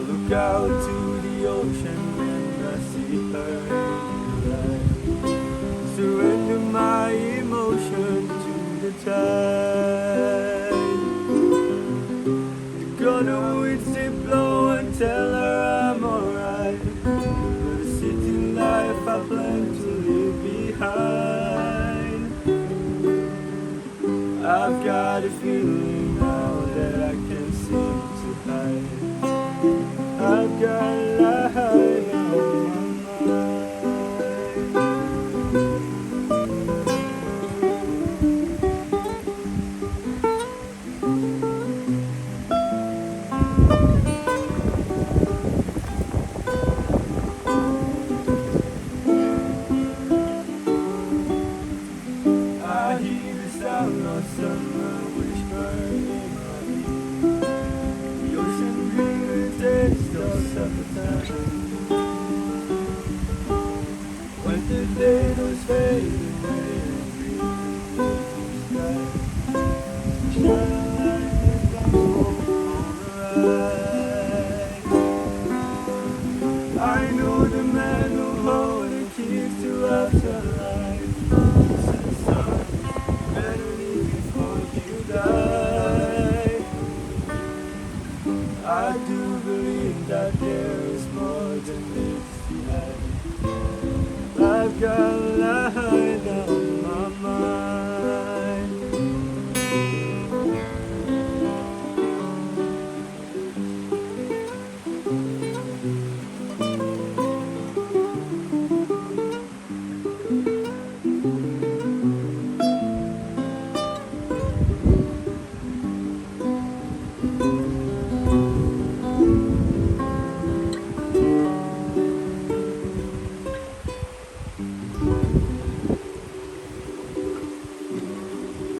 look out to the ocean and I see her in the light. Surrender my emotion to the tide. Gonna winds they blow and tell her I'm alright. The city life I plan to leave behind. I've got a feeling now that I can't seem to hide. I've got a lie on my mind. I hear the sound of summer whisper in my ear. The ocean brings the taste of summertime. When the days fade away and breathe the sky, shine a light and come on the ride. I know the man who holds the keys to afterlife. Son, better leave before you die. I do believe that there is more than this.